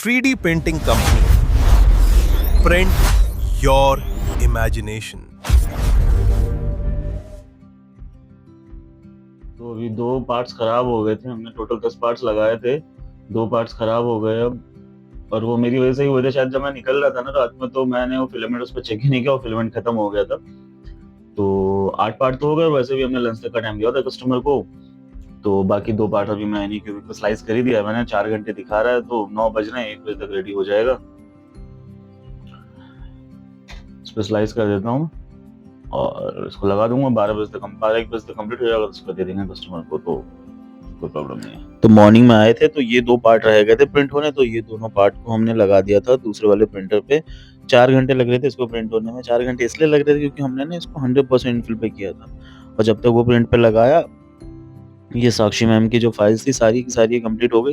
3D printing company. Print your imagination. तो अभी 2 parts खराब हो गए थे। हमने टोटल 10 पार्ट्स लगाए थे, 2 पार्ट्स खराब हो गए अब। और वो मेरी वजह से ही हुए थे। शायद जब मैं निकल रहा था ना रात में, तो मैंने वो फिलामेंट उस पर चेक ही नहीं किया, वो फिलामेंट खत्म हो गया था। तो 8 पार्ट तो हो गए, और वैसे भी हमने लंच तक का टाइम दिया था कस्टमर को। तो बाकी 2 पार्ट अभी मैं नहीं, क्योंकि स्लाइस कर ही दिया मैंने। 4 घंटे दिखा रहा है, तो 9 बज रहे हैं, 1 बजे तक रेडी हो जाएगा। इस पर स्लाइस कर देता हूँ और इसको लगा दूंगा। 12-1 बजे तक कंप्लीट हो जाएगा, तो उसको दे देंगे कस्टमर को, तो कोई प्रॉब्लम नहीं है। तो मॉर्निंग में आए थे, तो ये 2 पार्ट रह गए थे प्रिंट होने, तो ये दोनों पार्ट को हमने लगा दिया था दूसरे वाले प्रिंटर पे। 4 घंटे लग रहे थे इसको प्रिंट होने में। 4 घंटे इसलिए लग रहे थे क्योंकि हमने ना इसको 100% इनफिल पे किया था। और जब तक वो प्रिंट पे लगाया, ये साक्षी मैम की जो फाइल्स थी सारी की सारी कंप्लीट हो गई।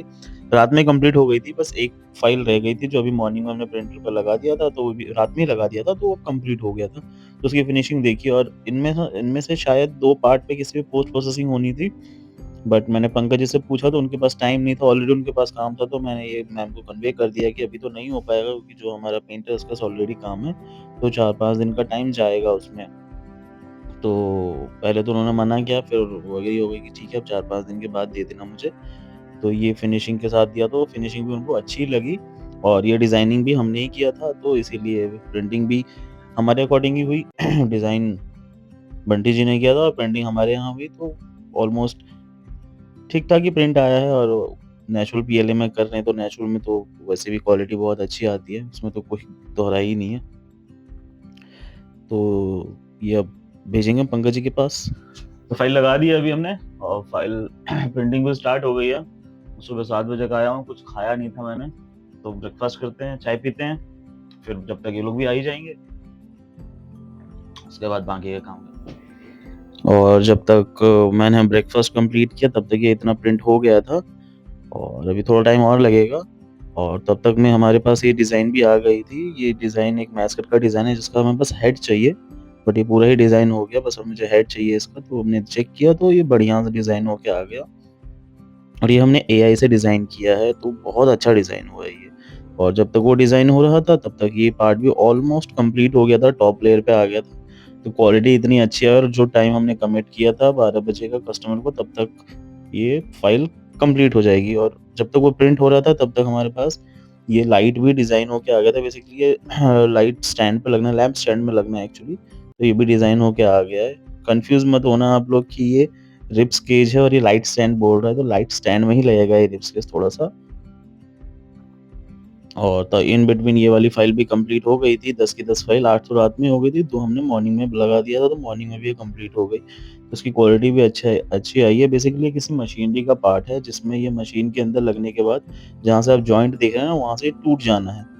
रात में कंप्लीट हो गई थी, बस एक फाइल रह गई थी जो अभी मॉर्निंग में हमने प्रिंटर पर लगा दिया था, तो वो भी रात में ही लगा दिया था, तो वो कंप्लीट हो गया था। तो उसकी फिनिशिंग देखी, और इनमें से शायद 2 पार्ट पे किसी पे पोस्ट प्रोसेसिंग होनी थी। बट मैंने पंकज जी से पूछा, तो उनके पास टाइम नहीं था, ऑलरेडी उनके पास काम था। तो मैंने ये मैम को कन्वे कर दिया कि अभी तो नहीं हो पाएगा, क्योंकि जो हमारा पेंटर है उसका ऑलरेडी काम है, तो 4-5 दिन का टाइम जाएगा उसमें। तो पहले तो उन्होंने मना किया, फिर वही हो गई कि ठीक है, अब 4-5 दिन के बाद दे देना मुझे। तो ये फिनिशिंग के साथ दिया, तो फिनिशिंग भी उनको अच्छी लगी। और ये डिज़ाइनिंग भी हमने ही किया था, तो इसीलिए प्रिंटिंग भी हमारे अकॉर्डिंग ही हुई। डिज़ाइन बंटी जी ने किया था और प्रिंटिंग हमारे यहाँ हुई, तो ऑलमोस्ट ठीक-ठाक ही प्रिंट आया है। और नेचुरल पीएलए में कर रहे हैं, तो नेचुरल में तो वैसे भी क्वालिटी बहुत अच्छी आती है, उसमें तो कोई दोहराई ही नहीं है। तो ये अब भेजेंगे पंकज जी के पास। तो फाइल लगा दी है अभी हमने, और फाइल प्रिंटिंग भी स्टार्ट हो गई है। सुबह 7 बजे का आया हूँ, कुछ खाया नहीं था मैंने। तो ब्रेकफास्ट करते हैं, चाय पीते हैं, फिर जब तक ये लोग भी आ ही जाएंगे, उसके बाद बाकी का काम करते हैं। और जब तक मैंने ब्रेकफास्ट कंप्लीट किया, तब तक ये इतना प्रिंट हो गया था, और अभी थोड़ा टाइम और लगेगा। और तब तक में हमारे पास ये डिज़ाइन भी आ गई थी। ये डिज़ाइन एक मैस्कट का डिज़ाइन है, जिसका हमें बस हेड चाहिए, बट ये पूरा ही डिज़ाइन हो गया। बस अब मुझे हेड चाहिए इसका, तो हमने चेक किया, तो ये बढ़िया सा डिज़ाइन होके आ गया। और ये हमने एआई से डिज़ाइन किया है, तो बहुत अच्छा डिज़ाइन हुआ है ये। और जब तक वो डिज़ाइन हो रहा था, तब तक ये पार्ट भी ऑलमोस्ट कंप्लीट हो गया था, टॉप लेयर पे आ गया था। तो क्वालिटी इतनी अच्छी है, और जो टाइम हमने कमिट किया था 12 बजे का कस्टमर को, तब तक ये फाइल कंप्लीट हो जाएगी। और जब तक वो प्रिंट हो रहा था, तब तक हमारे पास ये लाइट भी डिज़ाइन होके आ गया था। बेसिकली ये लाइट स्टैंड पे लगना है, लैंप स्टैंड में लगना है एक्चुअली। तो ये भी डिज़ाइन होके आ गया है। कन्फ्यूज़ मत होना आप लोग कि ये रिब्स केज है और ये लाइट स्टैंड बोल रहा है, तो लाइट स्टैंड में ही लगेगा ये रिब्स केज थोड़ा-सा। और तो इन बिटवीन ये वाली फाइल भी कंप्लीट हो गई थी। 10 की 10 फाइल 8 तो रात में हो गई थी, 2 हमने मॉर्निंग में लगा दिया था, तो मॉर्निंग में भी ये कंप्लीट हो गई। तो उसकी क्वालिटी भी अच्छी आई है। बेसिकली किसी मशीनरी का पार्ट है, जिसमें ये मशीन के अंदर लगने के बाद जहाँ से आप जॉइंट देख रहे हैं ना, वहाँ से टूट जाना है।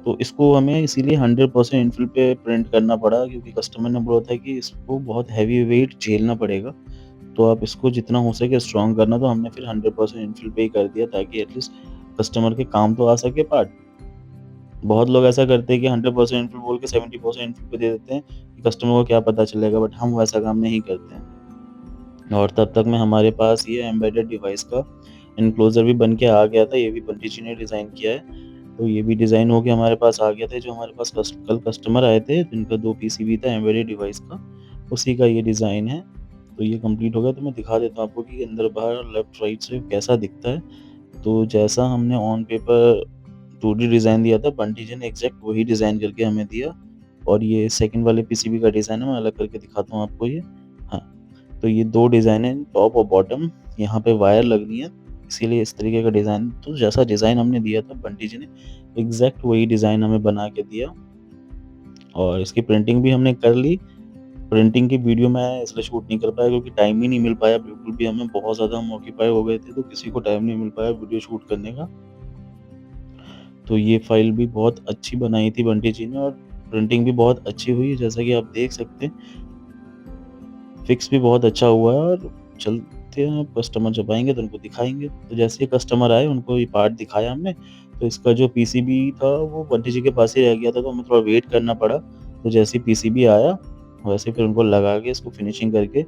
तो इसको हमें इसीलिए 100% इनफिल पे प्रिंट करना पड़ा, क्योंकि कस्टमर ने बोला था कि इसको बहुत हैवी वेट झेलना पड़ेगा, तो आप इसको जितना हो सके स्ट्रॉन्ग करना। तो हमने फिर 100% इनफिल पे ही कर दिया, ताकि एटलीस्ट कस्टमर के काम तो आ सके पार्ट। बहुत लोग ऐसा करते हैं कि 100% इनफिल बोल के 70% इनफिल पे दे देते हैं, कि कस्टमर को क्या पता चलेगा, बट हम वैसा काम नहीं करते हैं। और तब तक में हमारे पास ये एम्बेडेड डिवाइस का एनक्लोजर भी बन के आ गया था। ये भी बंटी जी ने डिज़ाइन किया है, तो ये भी डिज़ाइन होके हमारे पास आ गया था। जो हमारे पास कल कस्टमर आए थे, जिनका 2 पीसीबी था एम्बेडेड डिवाइस का, उसी का ये डिज़ाइन है। तो ये कंप्लीट हो गया, तो मैं दिखा देता हूँ आपको कि अंदर बाहर लेफ्ट राइट से कैसा दिखता है। तो जैसा हमने ऑन पेपर 2D डिज़ाइन दिया था, बंटी जी ने एग्जैक्ट वही डिज़ाइन करके हमें दिया। और ये सेकंड वाले पीसीबी का डिज़ाइन है, मैं अलग करके दिखाता हूँ आपको ये। हाँ, तो ये 2 डिज़ाइन है, टॉप और बॉटम। यहाँ पे वायर लगनी है, इसीलिए इस तरीके का डिज़ाइन। तो जैसा डिज़ाइन हमने दिया था, बंटी जी ने एग्जैक्ट वही डिज़ाइन हमें बना के दिया। और इसकी प्रिंटिंग भी हमने कर ली। प्रिंटिंग की वीडियो मैं इसलिए शूट नहीं कर पाया, क्योंकि टाइम ही नहीं मिल पाया बिल्कुल भी हमें। बहुत ज़्यादा हम ऑक्यूपाई हो गए थे, तो किसी को टाइम नहीं मिल पाया वीडियो शूट करने का। तो ये फाइल भी बहुत अच्छी बनाई थी बंटी जी ने, और प्रिंटिंग भी बहुत अच्छी हुई है, जैसा कि आप देख सकते हैं। फिक्स भी बहुत अच्छा हुआ है, और चलते हैं, कस्टमर जब आएँगे तो उनको दिखाएँगे। तो जैसे ही कस्टमर आए, उनको ये पार्ट दिखाया हमने। तो इसका जो पीसीबी था, वो बंटी जी के पास ही रह गया था, तो हमें थोड़ा वेट करना पड़ा। तो जैसे ही पीसीबी आया, वैसे फिर उनको लगा के इसको फिनिशिंग करके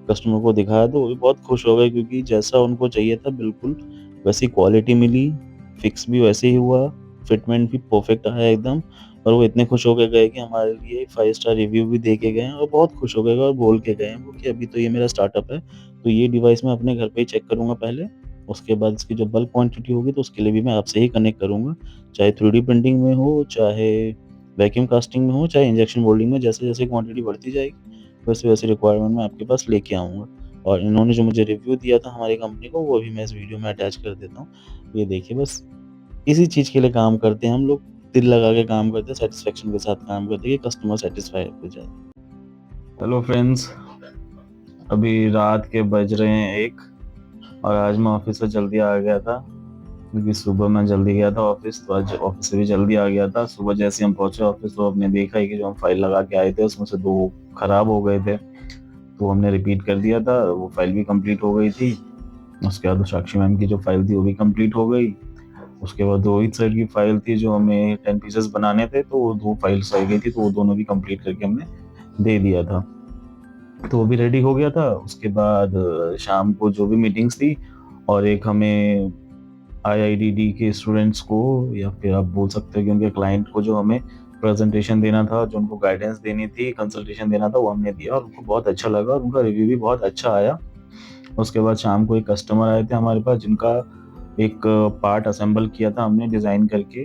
कस्टमर को दिखाया, तो वो भी बहुत खुश हो गए, क्योंकि जैसा उनको चाहिए था बिल्कुल वैसी क्वालिटी मिली, फिक्स भी वैसे ही हुआ, फिटमेंट भी परफेक्ट आया एकदम, और वो इतने खुश होके गए कि हमारे लिए 5 स्टार रिव्यू भी दे के गए हैं और बहुत खुश हो गए और बोल के गए हैं वो कि अभी तो ये मेरा स्टार्टअप है, तो ये डिवाइस मैं अपने घर पे ही चेक करूँगा पहले, उसके बाद इसकी जो बल्क क्वांटिटी होगी तो उसके लिए भी मैं आपसे ही कनेक्ट करूँगा। चाहे 3D प्रिंटिंग में हो, चाहे वैक्यूम कास्टिंग में हो, चाहे इंजेक्शन मोल्डिंग में, जैसे-जैसे क्वांटिटी बढ़ती जाएगी, वैसे-वैसे रिक्वायरमेंट मैं आपके पास लेके आऊँगा। और इन्होंने जो मुझे रिव्यू दिया था हमारी कंपनी को, वो भी मैं इस वीडियो में अटैच कर देता हूँ। ये देखिए, बस इसी चीज़ के लिए काम करते हैं हम लोग, दिल लगा के काम करते हैं, सैटिस्फैक्शन के साथ काम करते हैं कि कस्टमर सैटिस्फाइड हो जाए। हेलो फ्रेंड्स, अभी रात के बज रहे हैं 1 और आज मैं ऑफिस से जल्दी आ गया था क्योंकि सुबह मैं जल्दी गया था ऑफिस, तो आज ऑफिस से भी जल्दी आ गया था। सुबह जैसे हम पहुंचे ऑफिस तो हमने देखा ही कि जो हम फाइल लगा के आए थे उसमें से 2 खराब हो गए थे, तो हमने रिपीट कर दिया था। वो फाइल भी कंप्लीट हो गई थी। उसके बाद साक्षी मैम की जो फाइल थी वो भी कंप्लीट हो गई। उसके बाद रोहित सर की फाइल थी जो हमें 10 पीसेस बनाने थे, तो वो 2 फाइल्स रह गई थी, तो वो दोनों भी कंप्लीट करके हमने दे दिया था, तो वो भी रेडी हो गया था। उसके बाद शाम को जो भी मीटिंग्स थी, और एक हमें आईआईडीडी के स्टूडेंट्स को, या फिर आप बोल सकते हो कि उनके क्लाइंट को, जो हमें प्रेजेंटेशन देना था, जो उनको गाइडेंस देनी थी, कंसल्टेशन देना था, वो हमने दिया और उनको बहुत अच्छा लगा और उनका रिव्यू भी बहुत अच्छा आया। उसके बाद शाम को एक कस्टमर आए थे हमारे पास जिनका एक पार्ट असेंबल किया था हमने डिज़ाइन करके,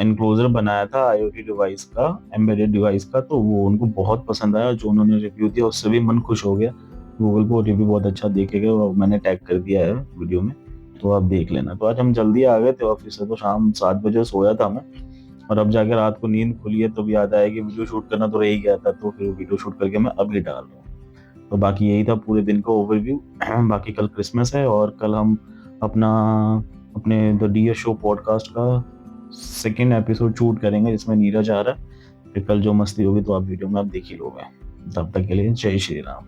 एनक्लोजर बनाया था आईओटी डिवाइस का, एम्बेडेड डिवाइस का, तो वो उनको बहुत पसंद आया। जो उन्होंने रिव्यू दिया उससे भी मन खुश हो गया। गूगल को रिव्यू बहुत अच्छा देके गए और मैंने टैग कर दिया है वीडियो में, तो आप देख लेना। तो आज हम जल्दी आ गए थे ऑफिस से, तो शाम 7 बजे सोया था मैं, और अब जाके रात को नींद खुली है तो याद आया कि वीडियो शूट करना तो रह ही गया था, तो फिर वीडियो शूट करके मैं अभी डाल रहा हूँ। तो बाकी यही था पूरे दिन का ओवरव्यू। बाकी कल क्रिसमस है और कल हम अपना अपने द डीएस शो पॉडकास्ट का सेकेंड एपिसोड शूट करेंगे जिसमें नीरज आ रहा है। फिर कल जो मस्ती होगी तो आप वीडियो में आप देख ही लोगे। तब तक के लिए जय श्री राम।